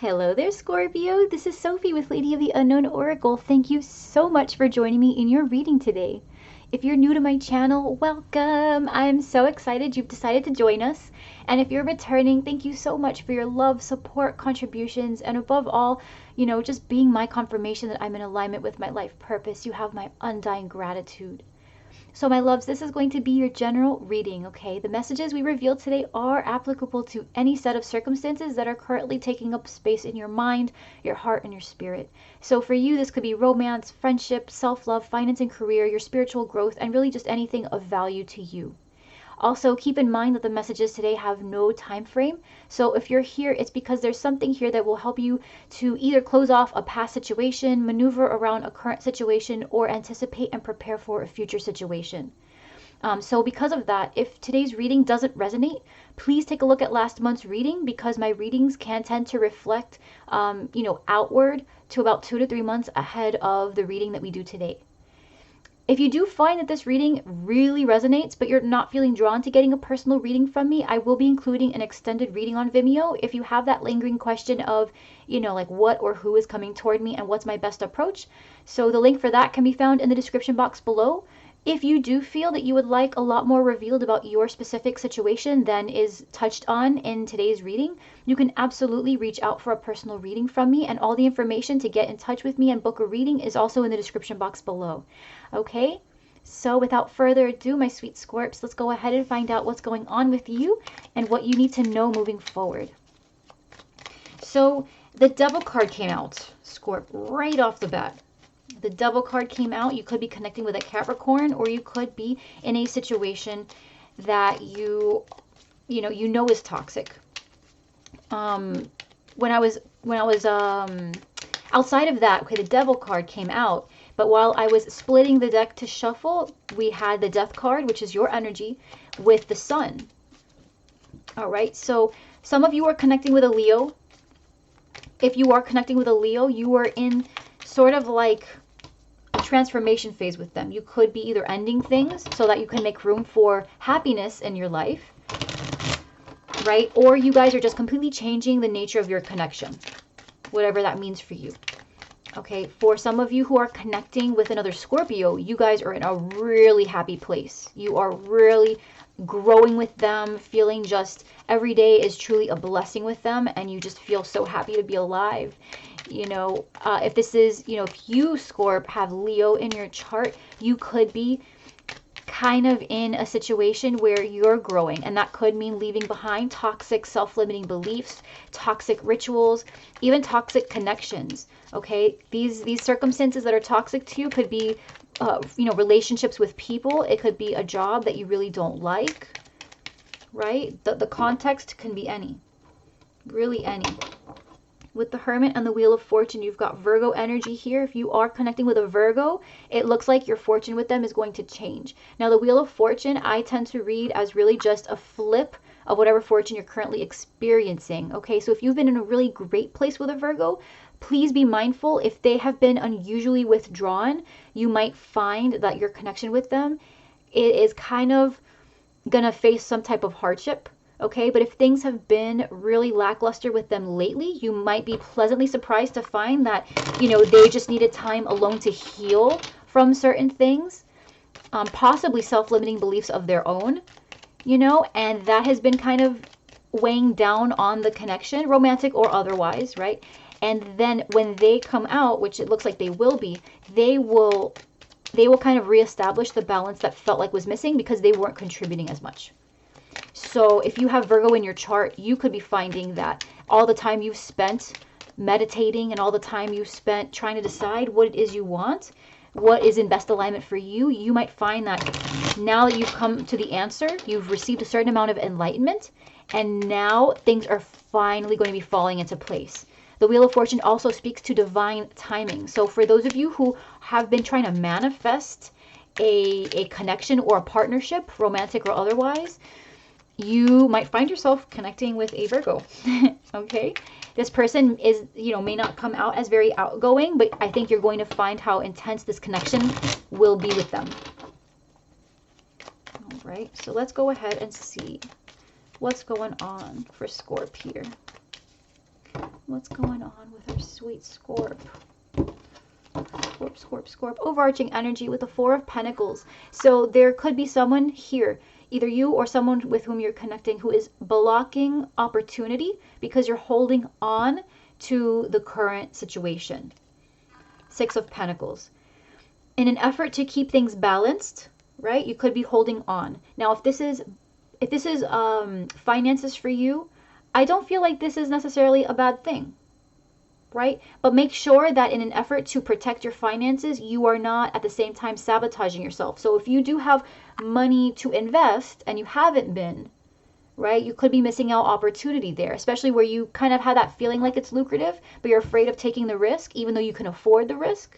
Hello there, Scorpio. This is Sophie with Lady of the Unknown Oracle. Thank you so much for joining me in your reading today. If you're new to my channel, welcome. I'm so excited you've decided to join us. And if you're returning, thank you so much for your love, support, contributions, and above all, just being my confirmation that I'm in alignment with my life purpose. You have my undying gratitude. So my loves, this is going to be your general reading, okay? The messages we reveal today are applicable to any set of circumstances that are currently taking up space in your mind, your heart, and your spirit. So for you, this could be romance, friendship, self-love, finance and career, your spiritual growth, and really just anything of value to you. Also, keep in mind that the messages today have no time frame. So if you're here, it's because there's something here that will help you to either close off a past situation, maneuver around a current situation, or anticipate and prepare for a future situation. So because of that, if today's reading doesn't resonate, please take a look at last month's reading, because my readings can tend to reflect, outward to about 2 to 3 months ahead of the reading that we do today. If you do find that this reading really resonates, but you're not feeling drawn to getting a personal reading from me, I will be including an extended reading on Vimeo. If you have that lingering question of, like what or who is coming toward me and what's my best approach. So the link for that can be found in the description box below. If you do feel that you would like a lot more revealed about your specific situation than is touched on in today's reading, you can absolutely reach out for a personal reading from me, and all the information to get in touch with me and book a reading is also in the description box below. Okay, so without further ado, my sweet Scorps, let's go ahead and find out what's going on with you and what you need to know moving forward. So the Devil card came out, Scorp, right off the bat. The Devil card came out. You could be connecting with a Capricorn, or you could be in a situation that you know is toxic. When I was outside of that, okay, the Devil card came out, but while I was splitting the deck to shuffle, we had the Death card, which is your energy, with the Sun. All right, so some of you are connecting with a Leo. If you are connecting with a Leo, you are in sort of like transformation phase with them. You could be either ending things so that you can make room for happiness in your life, right? Or you guys are just completely changing the nature of your connection, whatever that means for you. Okay, for some of you who are connecting with another Scorpio, you guys are in a really happy place. You are really growing with them, feeling just every day is truly a blessing with them, and you just feel so happy to be alive. If this is, if you, Scorp, have Leo in your chart, you could be kind of in a situation where you're growing, and that could mean leaving behind toxic self-limiting beliefs, toxic rituals, even toxic connections. Okay, these circumstances that are toxic to you could be relationships with people. It could be a job that you really don't like, right? The context can be any, really any. With the Hermit and the Wheel of Fortune, you've got Virgo energy here. If you are connecting with a Virgo, it looks like your fortune with them is going to change. Now, the Wheel of Fortune, I tend to read as really just a flip of whatever fortune you're currently experiencing. Okay, so if you've been in a really great place with a Virgo, please be mindful. If they have been unusually withdrawn, you might find that your connection with them is kind of going to face some type of hardship. Okay, but if things have been really lackluster with them lately, you might be pleasantly surprised to find that, they just needed time alone to heal from certain things, possibly self-limiting beliefs of their own, and that has been kind of weighing down on the connection, romantic or otherwise, right? And then when they come out, which it looks like they will be, they will kind of reestablish the balance that felt like was missing because they weren't contributing as much. So if you have Virgo in your chart, you could be finding that all the time you've spent meditating and all the time you've spent trying to decide what it is you want, what is in best alignment for you, you might find that now that you've come to the answer, you've received a certain amount of enlightenment, and now things are finally going to be falling into place. The Wheel of Fortune also speaks to divine timing. So for those of you who have been trying to manifest a connection or a partnership, romantic or otherwise, you might find yourself connecting with a Virgo. Okay, this person is, may not come out as very outgoing, but I think you're going to find how intense this connection will be with them. All right, so let's go ahead and see what's going on for Scorp here. What's going on with our sweet Scorp? Scorp, Scorp, Scorp. Overarching energy with the Four of Pentacles. So there could be someone here, either you or someone with whom you're connecting, who is blocking opportunity because you're holding on to the current situation. Six of Pentacles. In an effort to keep things balanced, right? You could be holding on. Now, if this is finances for you, I don't feel like this is necessarily a bad thing, right? But make sure that in an effort to protect your finances, you are not at the same time sabotaging yourself. So if you do have money to invest and you haven't been, right, you could be missing out opportunity there, especially where you kind of have that feeling like it's lucrative, but you're afraid of taking the risk, even though you can afford the risk,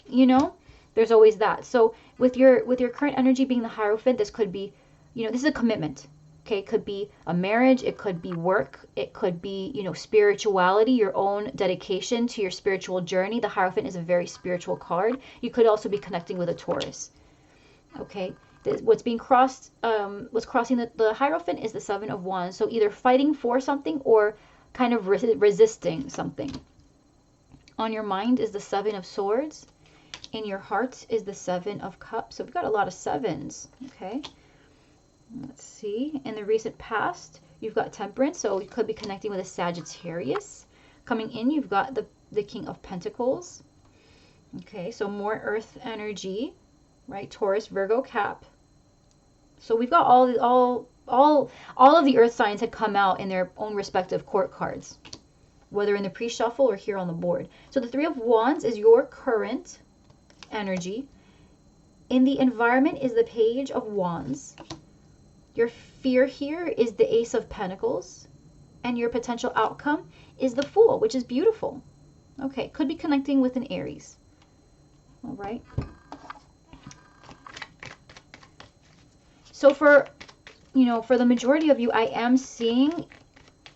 you know? There's always that. So with your current energy being the Hierophant, this could be, you know, this is a commitment. Okay, it could be a marriage, it could be work, it could be, you know, spirituality, your own dedication to your spiritual journey. The Hierophant is a very spiritual card. You could also be connecting with a Taurus. Okay, what's crossing the Hierophant is the Seven of Wands. So either fighting for something or kind of resisting something. On your mind is the Seven of Swords. In your heart is the Seven of Cups. So we've got a lot of sevens. Okay. Let's see. In the recent past, you've got Temperance, so you could be connecting with a Sagittarius. Coming in, you've got the King of Pentacles. Okay, so more earth energy, right? Taurus, Virgo, Cap. So we've got all of the earth signs had come out in their own respective court cards, whether in the pre-shuffle or here on the board. So the Three of Wands is your current energy. In the environment is the Page of Wands. Your fear here is the Ace of Pentacles, and your potential outcome is the Fool, which is beautiful. Okay, could be connecting with an Aries. All right. So for the majority of you, I am seeing,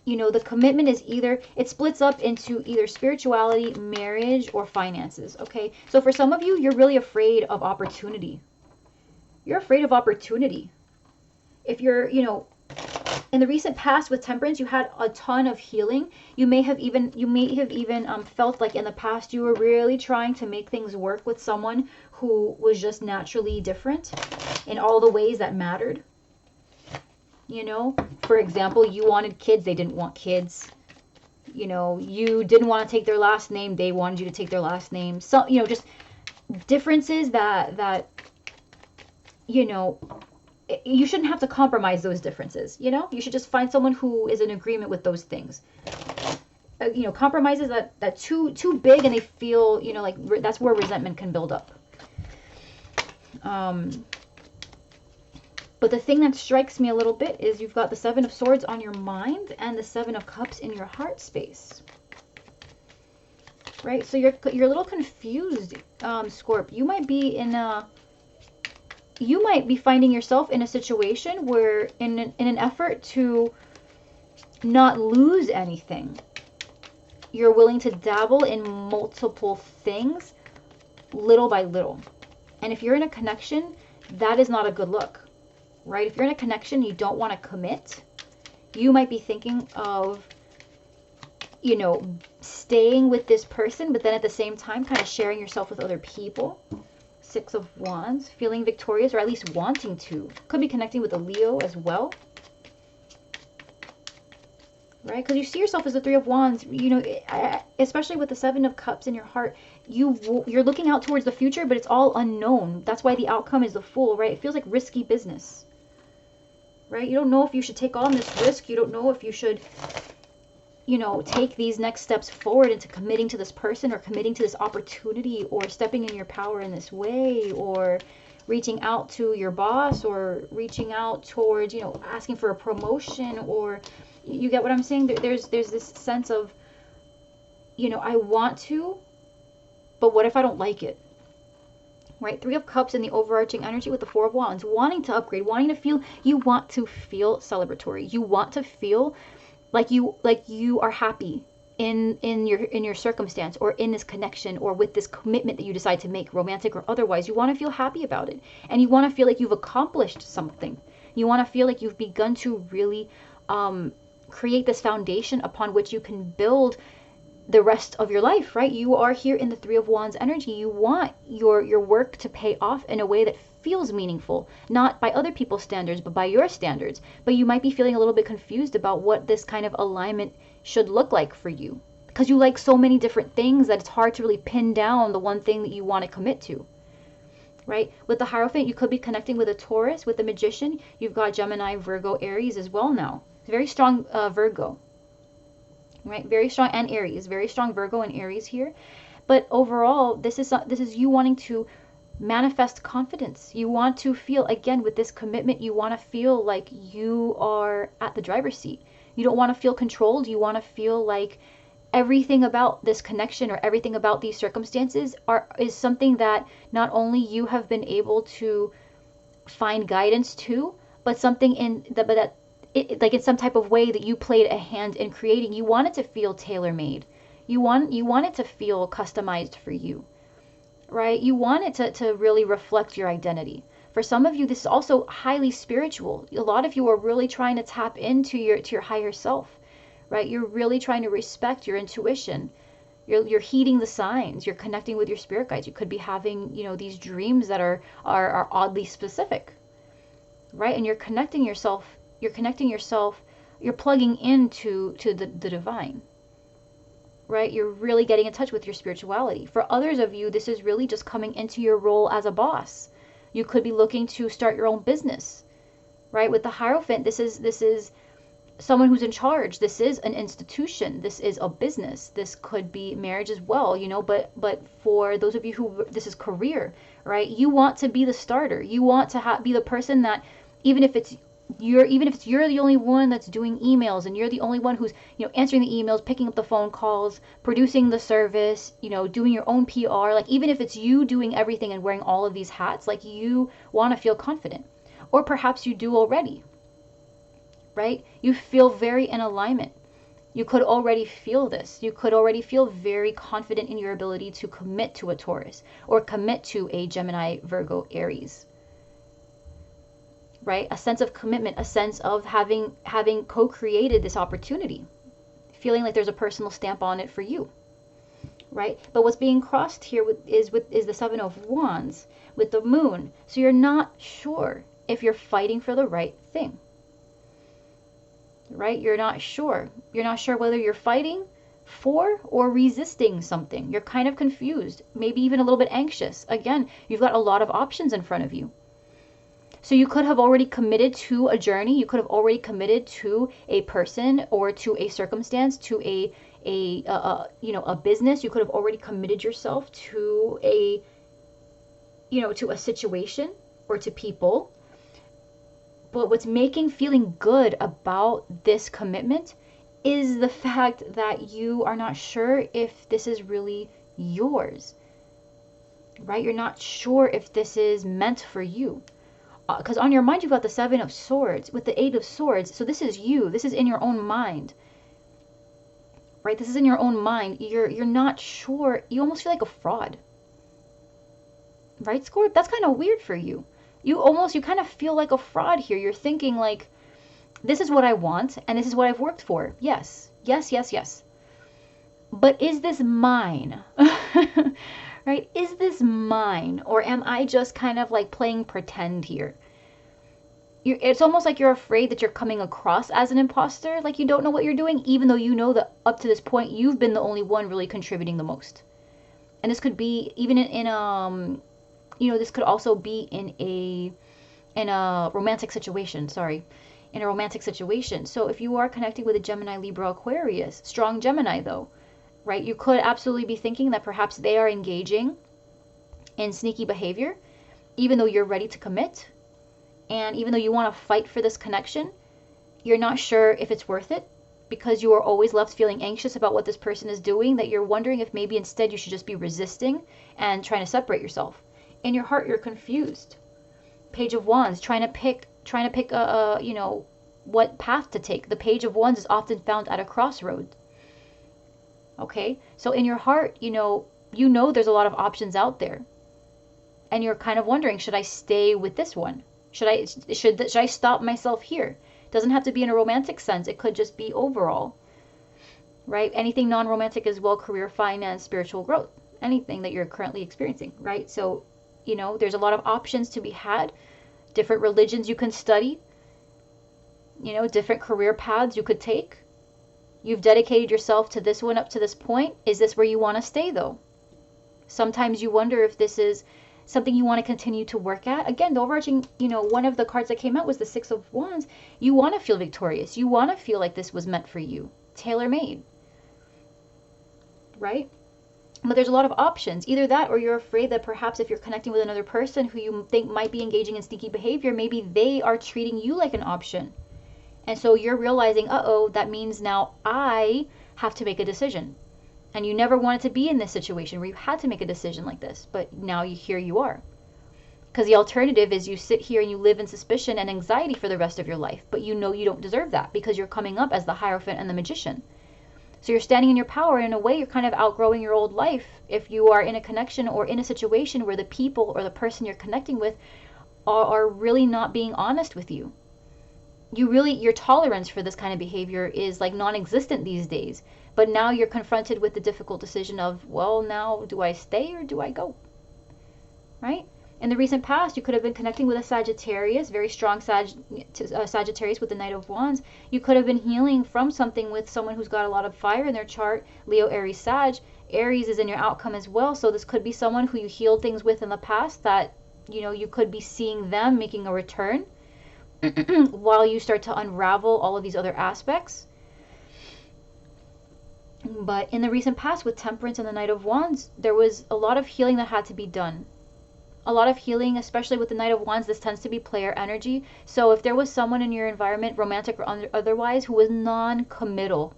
you know, the commitment is it splits up into either spirituality, marriage, or finances. Okay, so for some of you, you're really afraid of opportunity. You're afraid of opportunity. If you're, you know, in the recent past with Temperance, you had a ton of healing. You may have even felt like in the past you were really trying to make things work with someone who was just naturally different in all the ways that mattered. You know, for example, you wanted kids, they didn't want kids. You know, you didn't want to take their last name, they wanted you to take their last name. So, you know, just differences that you know, you shouldn't have to compromise those differences, you know? You should just find someone who is in agreement with those things. You know, compromises that too big and they feel, you know, like that's where resentment can build up. But the thing that strikes me a little bit is you've got the Seven of Swords on your mind and the Seven of Cups in your heart space. Right? So you're a little confused, Scorp. You might be finding yourself in a situation where in an effort to not lose anything, you're willing to dabble in multiple things little by little. And if you're in a connection, that is not a good look, right? If you're in a connection, you don't want to commit. You might be thinking of, you know, staying with this person, but then at the same time kind of sharing yourself with other people. Six of Wands, feeling victorious or at least wanting to. Could be connecting with a Leo as well. Right? Because you see yourself as the Three of Wands, you know, especially with the Seven of Cups in your heart, you're looking out towards the future, but it's all unknown. That's why the outcome is the Fool, right? It feels like risky business. Right? You don't know if you should take on this risk. You don't know if you should, you know, take these next steps forward into committing to this person or committing to this opportunity or stepping in your power in this way or reaching out to your boss or reaching out towards, you know, asking for a promotion, or you get what I'm saying? There's this sense of, you know, I want to, but what if I don't like it? Right? Three of Cups in the overarching energy with the Four of Wands, wanting to upgrade, wanting to feel, you want to feel celebratory. You want to feel like you are happy in your circumstance or in this connection or with this commitment that you decide to make, romantic or otherwise. You want to feel happy about it, and you want to feel like you've accomplished something. You want to feel like you've begun to really create this foundation upon which you can build the rest of your life, right? You are here in the Three of Wands energy. You want your work to pay off in a way that feels meaningful, not by other people's standards, but by your standards. But you might be feeling a little bit confused about what this kind of alignment should look like for you, because you like so many different things that it's hard to really pin down the one thing that you want to commit to, right? With the Hierophant, you could be connecting with a Taurus. With the Magician, you've got Gemini, Virgo, Aries as well now. It's very strong Virgo, right? Very strong, and Aries, very strong Virgo and Aries here. But overall, this is you wanting to manifest confidence. You want to feel, again, with this commitment, you want to feel like you are at the driver's seat. You don't want to feel controlled. You want to feel like everything about this connection or everything about these circumstances is something that not only you have been able to find guidance to, but something like in some type of way that you played a hand in creating. You want it to feel tailor-made. You want it to feel customized for you, right? You want it to really reflect your identity. For some of you, this is also highly spiritual. A lot of you are really trying to tap into your higher self, right? You're really trying to respect your intuition. You're heeding the signs. You're connecting with your spirit guides. You could be having, these dreams that are oddly specific, right? And you're connecting yourself. You're plugging into the divine, right? You're really getting in touch with your spirituality. For others of you, this is really just coming into your role as a boss. You could be looking to start your own business, right? With the Hierophant, this is someone who's in charge. This is an institution. This is a business. This could be marriage as well, but for those of you who this is career, right? You want to be the starter. You want to be the person that, even if it's you're the only one that's doing emails, and you're the only one who's answering the emails, picking up the phone calls, producing the service, doing your own PR, like even if it's you doing everything and wearing all of these hats, like you want to feel confident. Or perhaps you do already, right? You feel very in alignment. You could already feel this. You could already feel very confident in your ability to commit to a Taurus or commit to a Gemini, Virgo, Aries. Right? A sense of commitment, a sense of having co-created this opportunity, feeling like there's a personal stamp on it for you, right? But what's being crossed here is the Seven of Wands with the Moon. So you're not sure if you're fighting for the right thing, right? You're not sure. You're not sure whether you're fighting for or resisting something. You're kind of confused, maybe even a little bit anxious. Again, you've got a lot of options in front of you. So you could have already committed to a journey. You could have already committed to a person or to a circumstance, to a business. You could have already committed yourself to a situation or to people. But what's feeling good about this commitment is the fact that you are not sure if this is really yours, right? You're not sure if this is meant for you. Because on your mind, you've got the Seven of Swords with the Eight of Swords. So this is you. This is in your own mind, right? This is in your own mind. You're not sure. You almost feel like a fraud, right, Scorp? That's kind of weird for you. You kind of feel like a fraud here. You're thinking like, this is what I want, and this is what I've worked for. Yes, yes, yes, yes. But is this mine? Right? Is this mine? Or am I just kind of like playing pretend here? It's almost like you're afraid that you're coming across as an imposter, like you don't know what you're doing, even though you know that up to this point you've been the only one really contributing the most. And this could be even this could also be in a romantic situation. In a romantic situation. So if you are connecting with a Gemini, Libra, Aquarius, strong Gemini though, right? You could absolutely be thinking that perhaps they are engaging in sneaky behavior, even though you're ready to commit. And even though you want to fight for this connection, you're not sure if it's worth it, because you are always left feeling anxious about what this person is doing, that you're wondering if maybe instead you should just be resisting and trying to separate yourself. In your heart, you're confused. Page of Wands, trying to pick what path to take. The Page of Wands is often found at a crossroad. Okay, so in your heart, there's a lot of options out there, and you're kind of wondering, should I stay with this one? Should I stop myself here? Doesn't have to be in a romantic sense. It could just be overall, right? Anything non-romantic as well, career, finance, spiritual growth, anything that you're currently experiencing, right? So, you know, there's a lot of options to be had, different religions you can study, you know, different career paths you could take. You've dedicated yourself to this one up to this point. Is this where you want to stay though? Sometimes you wonder if this is something you want to continue to work at. Again, the overarching, you know, one of the cards that came out was the Six of Wands. You want to feel victorious. You want to feel like this was meant for you, tailor-made, right? But there's a lot of options. Either that, or you're afraid that perhaps if you're connecting with another person who you think might be engaging in sneaky behavior, maybe they are treating you like an option. And so you're realizing, uh-oh, that means now I have to make a decision. And you never wanted to be in this situation where you had to make a decision like this. But now here you are. Because the alternative is you sit here and you live in suspicion and anxiety for the rest of your life. But you know you don't deserve that because you're coming up as the Hierophant and the Magician. So you're standing in your power. In a way, you're kind of outgrowing your old life if you are in a connection or in a situation where the people or the person you're connecting with are really not being honest with you. Your tolerance for this kind of behavior is like non-existent these days. But now you're confronted with the difficult decision of, well, now do I stay or do I go? Right? In the recent past, you could have been connecting with a Sagittarius, very strong Sagittarius with the Knight of Wands. You could have been healing from something with someone who's got a lot of fire in their chart, Leo, Aries, Sag. Aries is in your outcome as well. So this could be someone who you healed things with in the past that, you know, you could be seeing them making a return while you start to unravel all of these other aspects. But in the recent past with Temperance and the Knight of Wands, there was a lot of healing that had to be done. A lot of healing, especially with the Knight of Wands, this tends to be player energy. So if there was someone in your environment, romantic or otherwise, who was non-committal,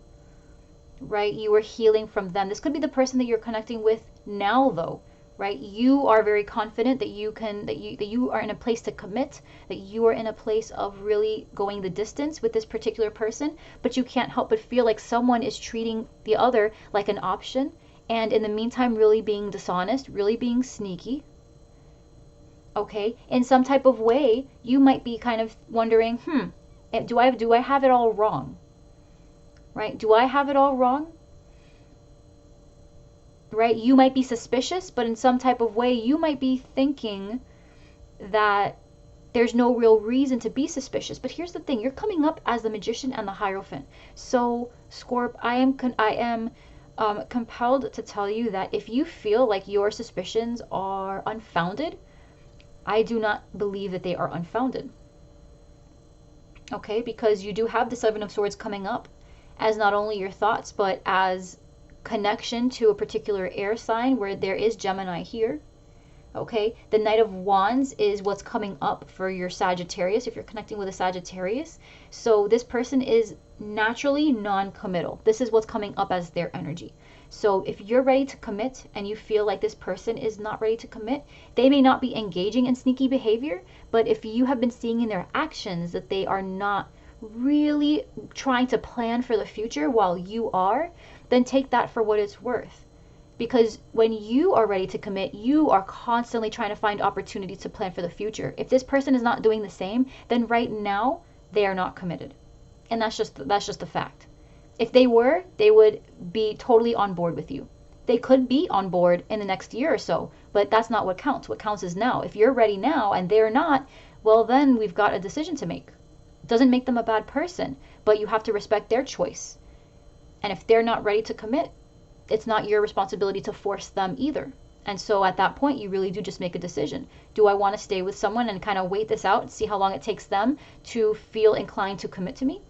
right? You were healing from them. This could be the person that you're connecting with now though. Right? You are very confident that you are in a place to commit, that you are in a place of really going the distance with this particular person, but you can't help but feel like someone is treating the other like an option, and in the meantime really being dishonest, really being sneaky. Okay? In some type of way, you might be kind of wondering, do I have it all wrong? Right? Do I have it all wrong? Right? You might be suspicious, but in some type of way, you might be thinking that there's no real reason to be suspicious. But here's the thing. You're coming up as the Magician and the Hierophant. So, Scorp, I am compelled to tell you that if you feel like your suspicions are unfounded, I do not believe that they are unfounded. Okay? Because you do have the Seven of Swords coming up as not only your thoughts, but as connection to a particular air sign where there is Gemini here. Okay, the Knight of Wands is what's coming up for your Sagittarius if you're connecting with a Sagittarius. So this person is naturally non-committal. This is what's coming up as their energy. So if you're ready to commit and you feel like this person is not ready to commit, they may not be engaging in sneaky behavior, but if you have been seeing in their actions that they are not really trying to plan for the future while you are, then take that for what it's worth. Because when you are ready to commit, you are constantly trying to find opportunities to plan for the future. If this person is not doing the same, then right now they are not committed. And that's just a fact. If they were, they would be totally on board with you. They could be on board in the next year or so, but that's not what counts. What counts is now. If you're ready now and they're not, well then we've got a decision to make. It doesn't make them a bad person, but you have to respect their choice. And if they're not ready to commit, it's not your responsibility to force them either. And so at that point, you really do just make a decision. Do I want to stay with someone and kind of wait this out and see how long it takes them to feel inclined to commit to me?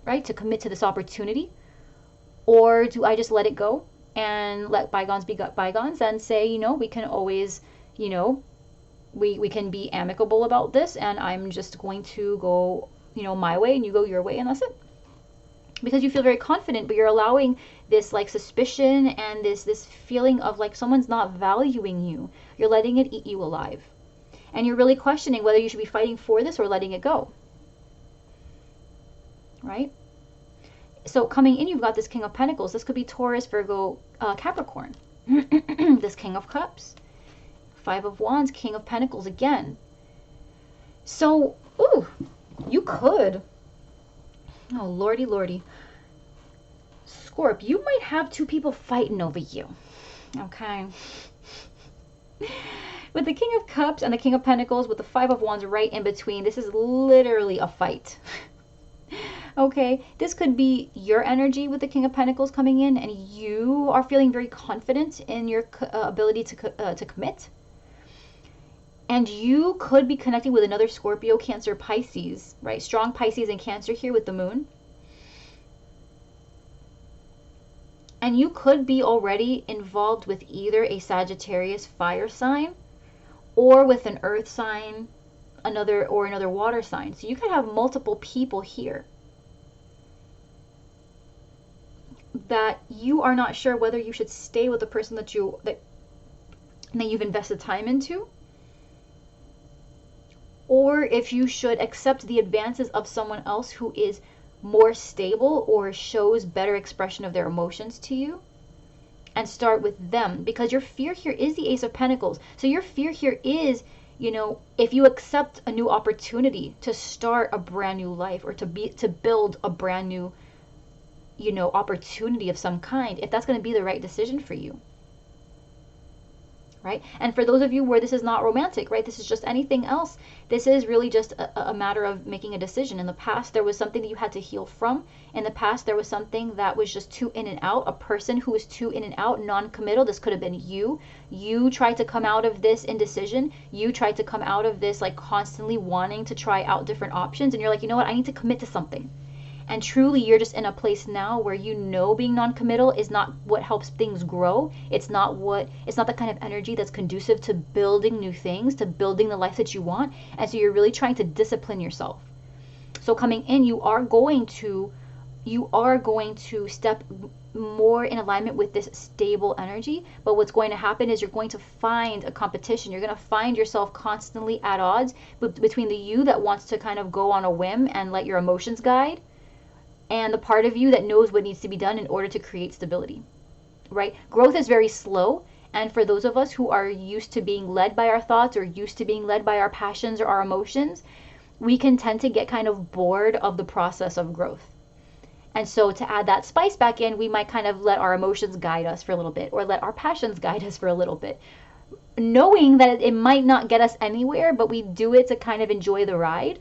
Right? To commit to this opportunity? Or do I just let it go and let bygones be bygones and say, you know, we can always, you know, we can be amicable about this and I'm just going to go, you know, my way and you go your way and that's it. Because you feel very confident, but you're allowing this like suspicion and this feeling of like someone's not valuing you. You're letting it eat you alive. And you're really questioning whether you should be fighting for this or letting it go. Right? So coming in, you've got this King of Pentacles. This could be Taurus, Virgo, Capricorn. This King of Cups. Five of Wands, King of Pentacles again. So, You could. Oh, lordy, lordy. Scorp, you might have two people fighting over you. Okay. With the King of Cups and the King of Pentacles, with the Five of Wands right in between, this is literally a fight. Okay, this could be your energy with the King of Pentacles coming in, and you are feeling very confident in your ability to commit. And you could be connecting with another Scorpio, Cancer, Pisces, right? Strong Pisces and Cancer here with the moon. And you could be already involved with either a Sagittarius fire sign or with an earth sign, another water sign. So you could have multiple people here that you are not sure whether you should stay with the person that you've invested time into, or if you should accept the advances of someone else who is more stable or shows better expression of their emotions to you, and start with them. Because your fear here is the Ace of Pentacles. So your fear here is, if you accept a new opportunity to start a brand new life, or to build a brand new opportunity of some kind, if that's going to be the right decision for you, right? And for those of you where this is not romantic, right, this is just anything else, this is really just a matter of making a decision. In the past, there was something that you had to heal from. In the past, there was something that was just too in and out, a person who was too in and out, non-committal. This could have been you tried to come out of this indecision. You tried to come out of this like constantly wanting to try out different options, and you're like, you know what, I need to commit to something. And truly, you're just in a place now where being non-committal is not what helps things grow. It's not the kind of energy that's conducive to building new things, to building the life that you want. And so you're really trying to discipline yourself. So coming in, you are going to step more in alignment with this stable energy. But what's going to happen is you're going to find a competition. You're going to find yourself constantly at odds between the you that wants to kind of go on a whim and let your emotions guide, and the part of you that knows what needs to be done in order to create stability, right? Growth is very slow. And for those of us who are used to being led by our thoughts, or used to being led by our passions or our emotions, we can tend to get kind of bored of the process of growth. And so to add that spice back in, we might kind of let our emotions guide us for a little bit, or let our passions guide us for a little bit, knowing that it might not get us anywhere, but we do it to kind of enjoy the ride.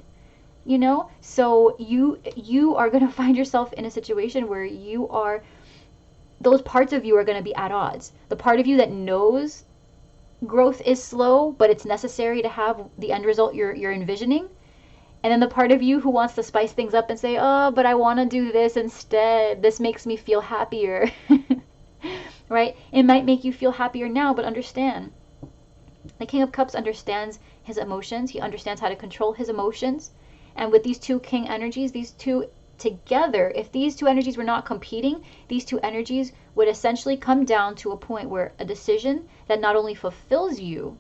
So you are going to find yourself in a situation where those parts of you are going to be at odds. The part of you that knows growth is slow, but it's necessary to have the end result you're envisioning. And then the part of you who wants to spice things up and say, oh, but I want to do this instead. This makes me feel happier, right? It might make you feel happier now, but understand, the King of Cups understands his emotions. He understands how to control his emotions. And with these two king energies, these two together, if these two energies were not competing, these two energies would essentially come down to a point where a decision that not only fulfills you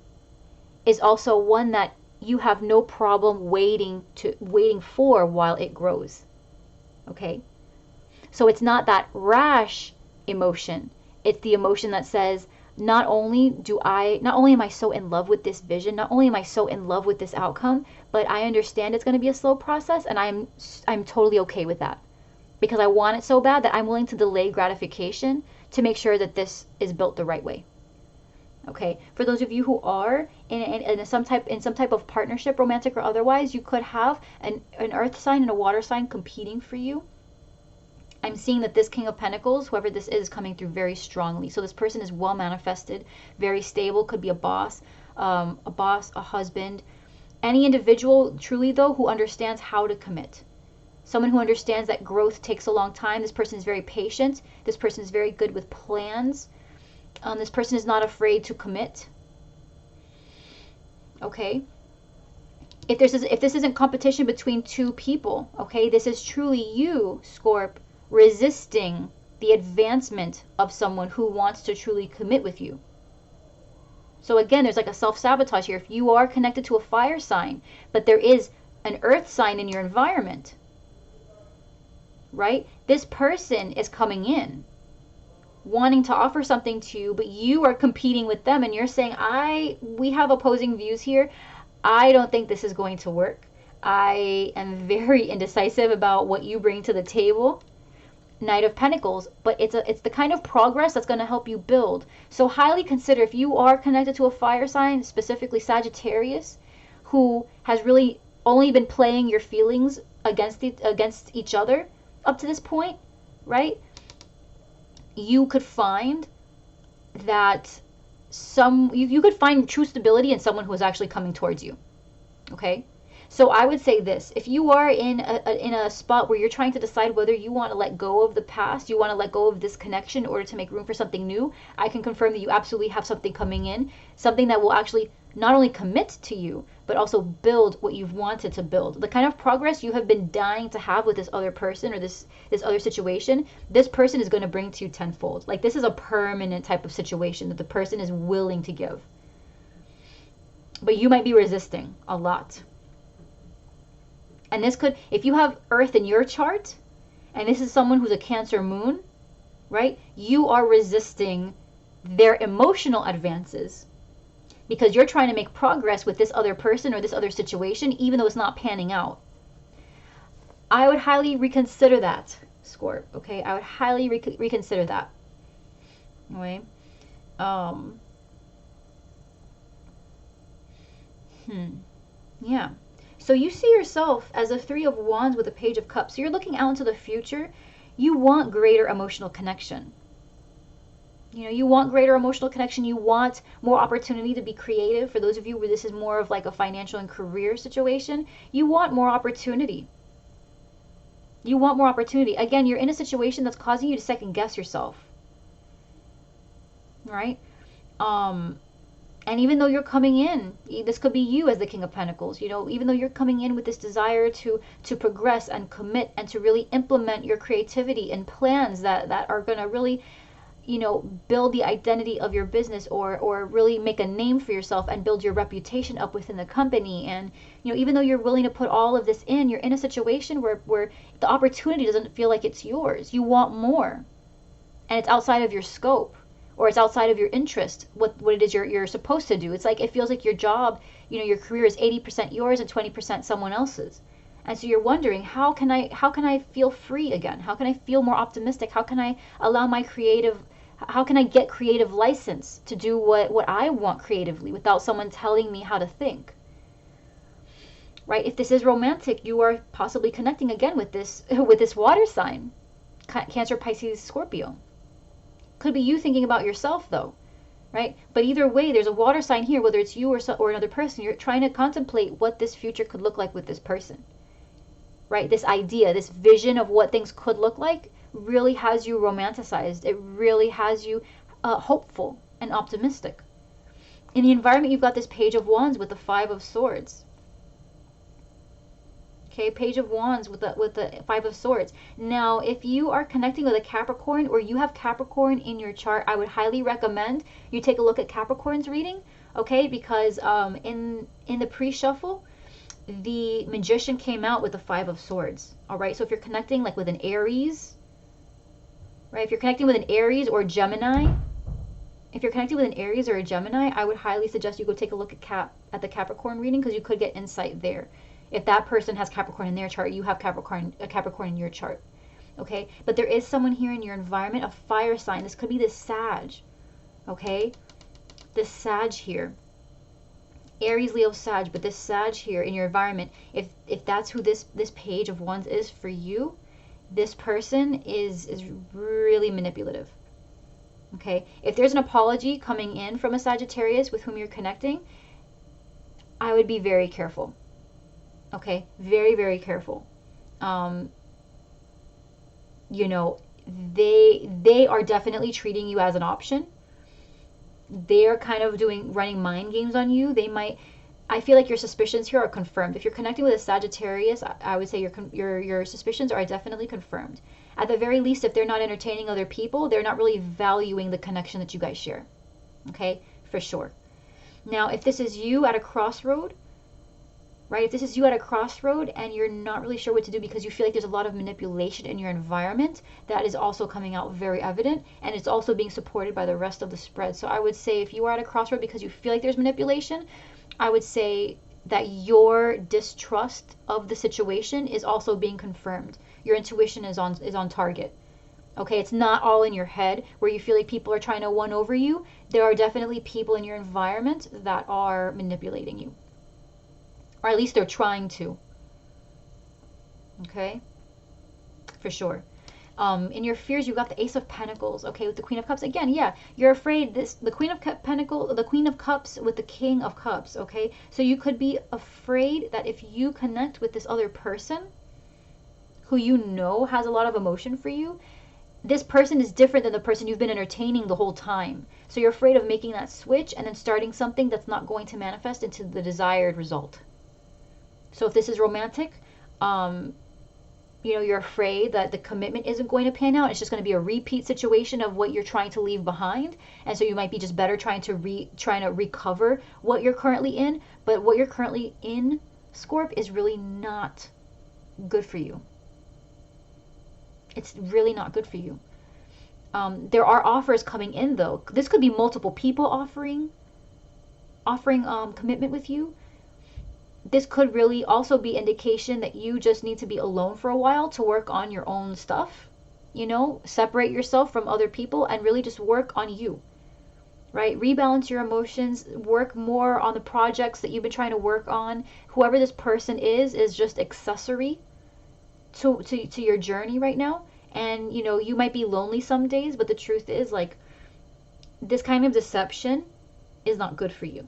is also one that you have no problem waiting for while it grows. Okay? So it's not that rash emotion. It's the emotion that says, not only am I so in love with this vision, not only am I so in love with this outcome, but I understand it's going to be a slow process, and I'm totally okay with that, because I want it so bad that I'm willing to delay gratification to make sure that this is built the right way. Okay, for those of you who are in some type of partnership, romantic or otherwise, you could have an earth sign and a water sign competing for you. I'm seeing that this King of Pentacles, whoever this is coming through very strongly. So this person is well manifested, very stable, could be a boss, a husband. Any individual, truly though, who understands how to commit. Someone who understands that growth takes a long time. This person is very patient. This person is very good with plans. This person is not afraid to commit. Okay? If this isn't competition between two people, okay, this is truly you, Scorp, resisting the advancement of someone who wants to truly commit with you. So again, there's like a self-sabotage here. If you are connected to a fire sign, but there is an earth sign in your environment, right? This person is coming in, wanting to offer something to you, but you are competing with them, and you're saying, we have opposing views here. I don't think this is going to work. I am very indecisive about what you bring to the table. Knight of Pentacles, but it's the kind of progress that's going to help you build. So highly consider, if you are connected to a fire sign, specifically Sagittarius, who has really only been playing your feelings against each other up to this point, right? You could find that you could find true stability in someone who is actually coming towards you. Okay? So I would say this: if you are in a spot where you're trying to decide whether you want to let go of the past, you want to let go of this connection in order to make room for something new, I can confirm that you absolutely have something coming in, something that will actually not only commit to you, but also build what you've wanted to build. The kind of progress you have been dying to have with this other person or this other situation, this person is going to bring to you tenfold. Like, this is a permanent type of situation that the person is willing to give. But you might be resisting a lot. And this could, if you have Earth in your chart, and this is someone who's a Cancer moon, right? You are resisting their emotional advances because you're trying to make progress with this other person or this other situation, even though it's not panning out. I would highly reconsider that, Scorp, okay? I would highly reconsider that. Okay? Yeah. So you see yourself as a Three of Wands with a Page of Cups. So you're looking out into the future. You want greater emotional connection. You know, you want greater emotional connection. You want more opportunity to be creative. For those of you where this is more of like a financial and career situation, you want more opportunity. You want more opportunity. Again, you're in a situation that's causing you to second guess yourself. Right? And even though you're coming in, this could be you as the King of Pentacles, you know, even though you're coming in with this desire to progress and commit and to really implement your creativity and plans that are going to really, you know, build the identity of your business or really make a name for yourself and build your reputation up within the company. And, you know, even though you're willing to put all of this in, you're in a situation where the opportunity doesn't feel like it's yours. You want more. And it's outside of your scope. Or it's outside of your interest, what it is you're supposed to do. It's like, it feels like your job, you know, your career is 80% yours and 20% someone else's. And so you're wondering, how can I feel free again? How can I feel more optimistic? How can I allow how can I get creative license to do what I want creatively without someone telling me how to think? Right? If this is romantic, you are possibly connecting again with this water sign, Cancer, Pisces, Scorpio. Could be you thinking about yourself though, right? But either way, there's a water sign here, whether it's you or another person. You're trying to contemplate what this future could look like with this person, right? This idea, this vision of what things could look like really has you romanticized. It really has you hopeful and optimistic. In the environment, you've got this Page of Wands with the Five of Swords. Okay, Page of Wands with the Five of Swords. Now, if you are connecting with a Capricorn or you have Capricorn in your chart, I would highly recommend you take a look at Capricorn's reading, okay? Because in the pre-shuffle, the Magician came out with the Five of Swords, all right? So if you're connecting like with an Aries, right? If you're connecting with an Aries or Gemini, I would highly suggest you go take a look at the Capricorn reading because you could get insight there. If that person has Capricorn in their chart, you have a Capricorn in your chart. Okay? But there is someone here in your environment, a fire sign. This could be this Sag. Okay? This Sag here. Aries, Leo, Sag, but this Sag here in your environment, if that's who this Page of Wands is for you, this person is really manipulative. Okay? If there's an apology coming in from a Sagittarius with whom you're connecting, I would be very careful. Okay, very, very careful. You know, they are definitely treating you as an option. They're kind of running mind games on you. I feel like your suspicions here are confirmed. If you're connecting with a Sagittarius, I would say your suspicions are definitely confirmed. At the very least, if they're not entertaining other people, they're not really valuing the connection that you guys share. Okay, for sure. Now, if this is you at a crossroad, right? If this is you at a crossroad and you're not really sure what to do because you feel like there's a lot of manipulation in your environment, that is also coming out very evident, and it's also being supported by the rest of the spread. So I would say if you are at a crossroad because you feel like there's manipulation, I would say that your distrust of the situation is also being confirmed. Your intuition is on target. Okay, it's not all in your head where you feel like people are trying to win over you. There are definitely people in your environment that are manipulating you. Or at least they're trying to. Okay? For sure. In your fears, you've got the Ace of Pentacles, okay, with the Queen of Cups. Again, yeah, you're afraid the Queen of the Queen of Cups with the King of Cups, okay? So you could be afraid that if you connect with this other person who you know has a lot of emotion for you, this person is different than the person you've been entertaining the whole time. So you're afraid of making that switch and then starting something that's not going to manifest into the desired result. So if this is romantic, you're afraid that the commitment isn't going to pan out. It's just going to be a repeat situation of what you're trying to leave behind. And so you might be just better trying to recover what you're currently in. But what you're currently in, Scorp, is really not good for you. It's really not good for you. There are offers coming in, though. This could be multiple people offering commitment with you. This could really also be indication that you just need to be alone for a while to work on your own stuff. Separate yourself from other people and really just work on you. Right? Rebalance your emotions, work more on the projects that you've been trying to work on. Whoever this person is just accessory to your journey right now. And you might be lonely some days, but the truth is, like, this kind of deception is not good for you.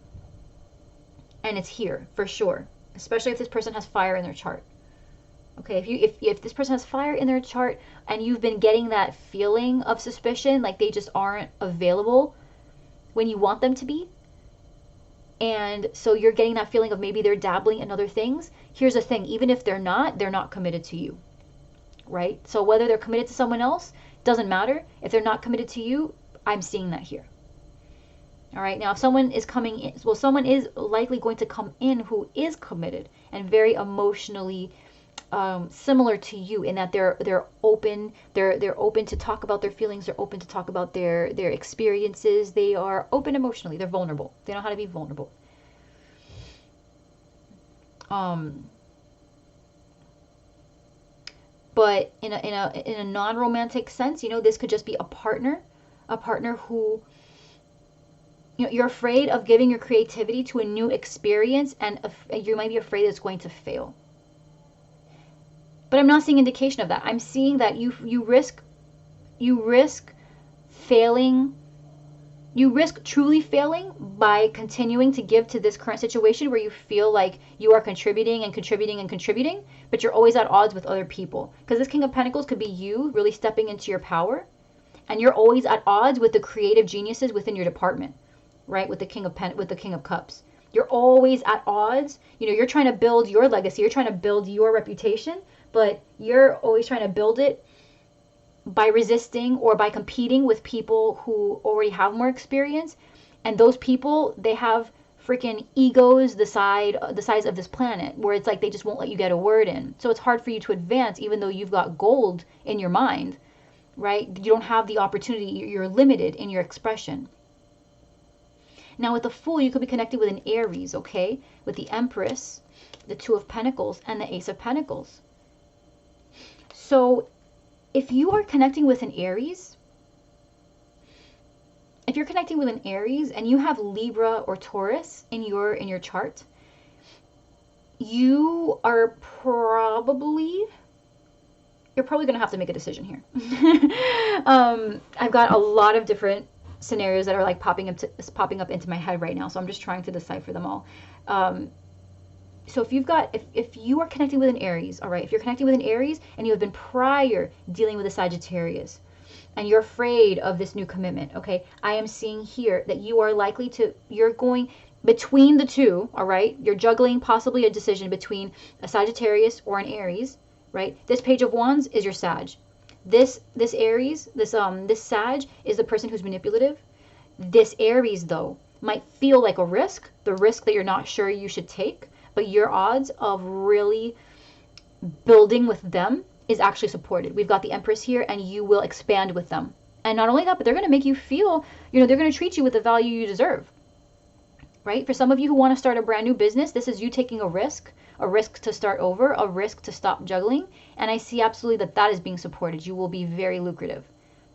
And it's here for sure, especially if this person has fire in their chart. Okay, if this person has fire in their chart and you've been getting that feeling of suspicion, like they just aren't available when you want them to be, and so you're getting that feeling of maybe they're dabbling in other things. Here's the thing, even if they're not committed to you. Right? So whether they're committed to someone else, doesn't matter. If they're not committed to you, I'm seeing that here. All right. Now, if someone is coming in, well, someone is likely going to come in who is committed and very emotionally similar to you in that they're open. They're open to talk about their feelings. They're open to talk about their experiences. They are open emotionally. They're vulnerable. They know how to be vulnerable. But in a non-romantic sense, this could just be a partner who, you're afraid of giving your creativity to a new experience, and you might be afraid it's going to fail. But I'm not seeing indication of that. I'm seeing that you risk failing. You risk truly failing by continuing to give to this current situation where you feel like you are contributing and contributing and contributing, but you're always at odds with other people. Because this King of Pentacles could be you really stepping into your power, and you're always at odds with the creative geniuses within your department, right? With the King of Cups. You're always at odds. You're trying to build your legacy. You're trying to build your reputation, but you're always trying to build it by resisting or by competing with people who already have more experience. And those people, they have freaking egos the size of this planet, where it's like they just won't let you get a word in. So it's hard for you to advance even though you've got gold in your mind, right? You don't have the opportunity. You're limited in your expression. Now with the Fool, you could be connected with an Aries, okay? With the Empress, the Two of Pentacles, and the Ace of Pentacles. So if you are connecting with an Aries, and you have Libra or Taurus in your chart, you're probably going to have to make a decision here. I've got a lot of different scenarios that are like popping up into my head right now, so I'm just trying to decipher them all. So if you are connecting with an Aries, all right, if you're connecting with an Aries and you have been prior dealing with a Sagittarius and you're afraid of this new commitment, okay, I am seeing here that you are likely you're going between the two, all right, you're juggling possibly a decision between a Sagittarius or an Aries, right? This Page of Wands is your Sag. This Aries, this Sag is the person who's manipulative. This Aries, though, might feel like a risk, the risk that you're not sure you should take, but your odds of really building with them is actually supported. We've got the Empress here, and you will expand with them. And not only that, but they're going to make you feel, they're going to treat you with the value you deserve. right? For some of you who want to start a brand new business, this is you taking a risk to start over, a risk to stop juggling. And I see absolutely that that is being supported. You will be very lucrative.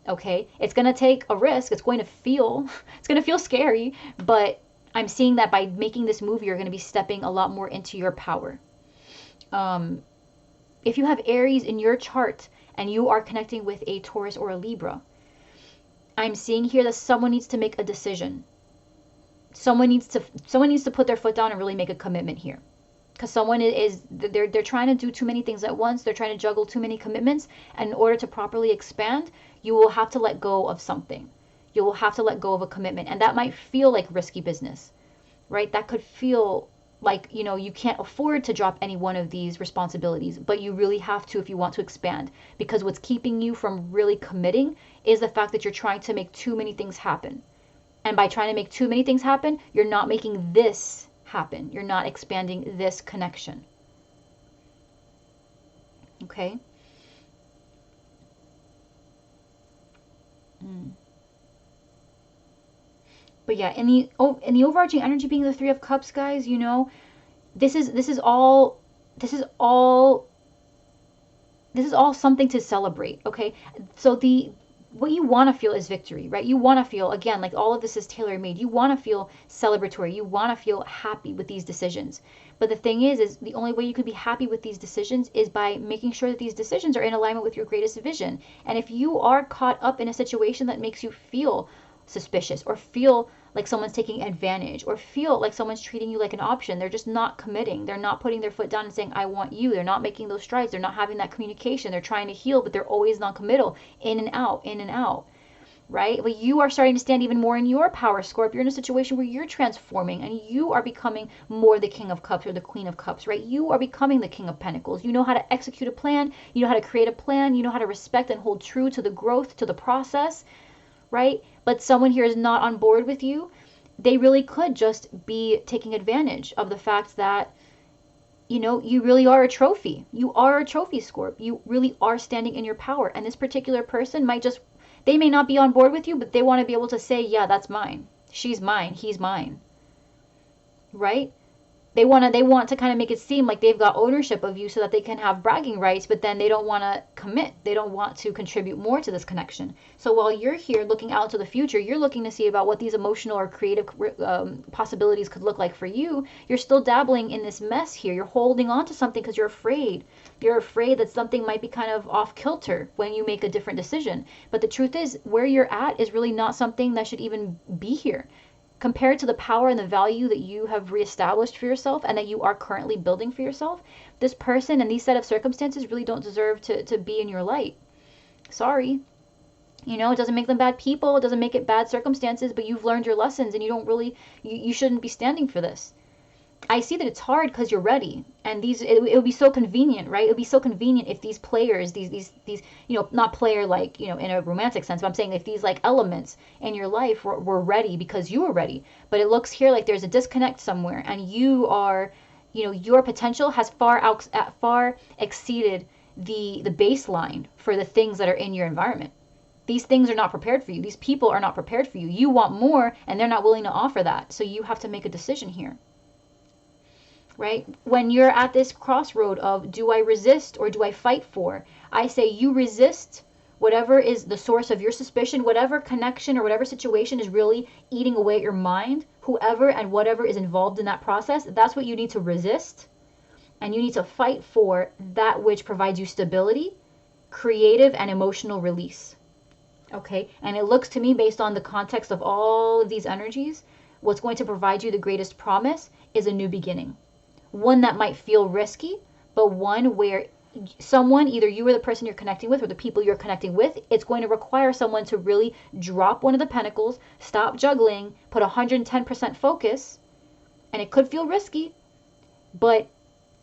Okay. It's going to take a risk. It's going to feel scary, but I'm seeing that by making this move, you're going to be stepping a lot more into your power. If you have Aries in your chart and you are connecting with a Taurus or a Libra, I'm seeing here that someone needs to make a decision. Someone needs to put their foot down and really make a commitment here. Because they're trying to do too many things at once. They're trying to juggle too many commitments. And in order to properly expand, you will have to let go of something. You will have to let go of a commitment. And that might feel like risky business, right? That could feel like, you can't afford to drop any one of these responsibilities, but you really have to if you want to expand. Because what's keeping you from really committing is the fact that you're trying to make too many things happen. And by trying to make too many things happen, you're not making this happen. You're not expanding this connection. Okay? But yeah, in the overarching energy being the Three of Cups, guys, this is all something to celebrate, okay? So what you want to feel is victory, right? You want to feel, again, like all of this is tailor-made. You want to feel celebratory. You want to feel happy with these decisions. But the thing is the only way you could be happy with these decisions is by making sure that these decisions are in alignment with your greatest vision. And if you are caught up in a situation that makes you feel suspicious or feel like someone's taking advantage or feel like someone's treating you like an option, they're just not committing. They're not putting their foot down and saying, I want you. They're not making those strides. They're not having that communication. They're trying to heal, but they're always non-committal, in and out, right? But you are starting to stand even more in your power, Scorp. You're in a situation where you're transforming and you are becoming more the King of Cups or the Queen of Cups, right? You are becoming the King of Pentacles. You know how to execute a plan. You know how to create a plan. You know how to respect and hold true to the growth, to the process, right? But someone here is not on board with you. They really could just be taking advantage of the fact that, you really are a trophy. You are a trophy, Scorp. You really are standing in your power. And this particular person they may not be on board with you, but they want to be able to say, yeah, that's mine. She's mine. He's mine. Right? They want to kind of make it seem like they've got ownership of you so that they can have bragging rights, but then they don't want to commit. They don't want to contribute more to this connection. So while you're here looking out to the future, you're looking to see about what these emotional or creative possibilities could look like for you. You're still dabbling in this mess here. You're holding on to something because you're afraid. You're afraid that something might be kind of off kilter when you make a different decision. But the truth is, where you're at is really not something that should even be here. Compared to the power and the value that you have reestablished for yourself and that you are currently building for yourself, this person and these set of circumstances really don't deserve to be in your light. Sorry. It doesn't make them bad people. It doesn't make it bad circumstances, but you've learned your lessons and you shouldn't be standing for this. I see that it's hard because you're ready, and it would be so convenient, right? It would be so convenient if these players, these not player like, in a romantic sense, but I'm saying if these like elements in your life were ready because you were ready. But it looks here like there's a disconnect somewhere, and you are, your potential has far exceeded the baseline for the things that are in your environment. These things are not prepared for you. These people are not prepared for you. You want more, and they're not willing to offer that. So you have to make a decision here. Right? When you're at this crossroad of, do I resist or do I fight for? I say you resist whatever is the source of your suspicion, whatever connection or whatever situation is really eating away at your mind, whoever and whatever is involved in that process, that's what you need to resist. And you need to fight for that which provides you stability, creative, and emotional release. Okay? And it looks to me, based on the context of all of these energies, what's going to provide you the greatest promise is a new beginning. One that might feel risky, but one where someone, either you or the person you're connecting with or the people you're connecting with, it's going to require someone to really drop one of the pentacles, stop juggling, put 110% focus, and it could feel risky, but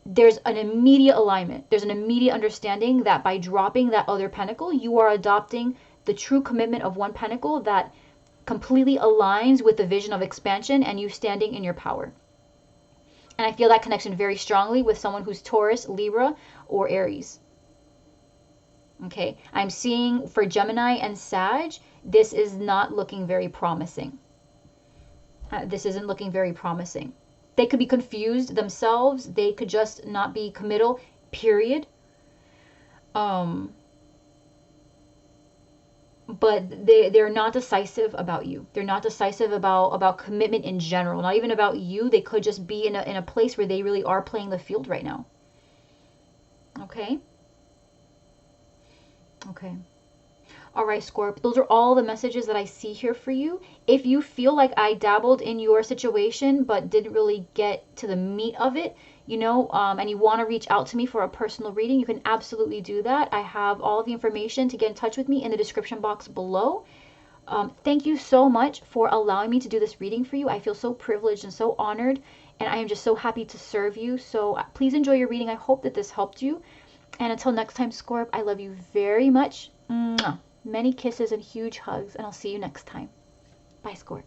there's an immediate alignment. There's an immediate understanding that by dropping that other pentacle, you are adopting the true commitment of one pentacle that completely aligns with the vision of expansion and you standing in your power. And I feel that connection very strongly with someone who's Taurus, Libra, or Aries. Okay, I'm seeing for Gemini and Sag, this is not looking very promising. This isn't looking very promising. They could be confused themselves. They could just not be committal, period. Um, but they're not decisive about you. They're not decisive about commitment in general. Not even about you. They could just be in a place where they really are playing the field right now. Okay? Okay. All right, Scorp, those are all the messages that I see here for you. If you feel like I dabbled in your situation but didn't really get to the meat of it, and you want to reach out to me for a personal reading, you can absolutely do that. I have all of the information to get in touch with me in the description box below. Thank you so much for allowing me to do this reading for you. I feel so privileged and so honored, and I am just so happy to serve you. So please enjoy your reading. I hope that this helped you. And until next time, Scorp, I love you very much. Mwah. Many kisses and huge hugs, and I'll see you next time. Bye, Scorp.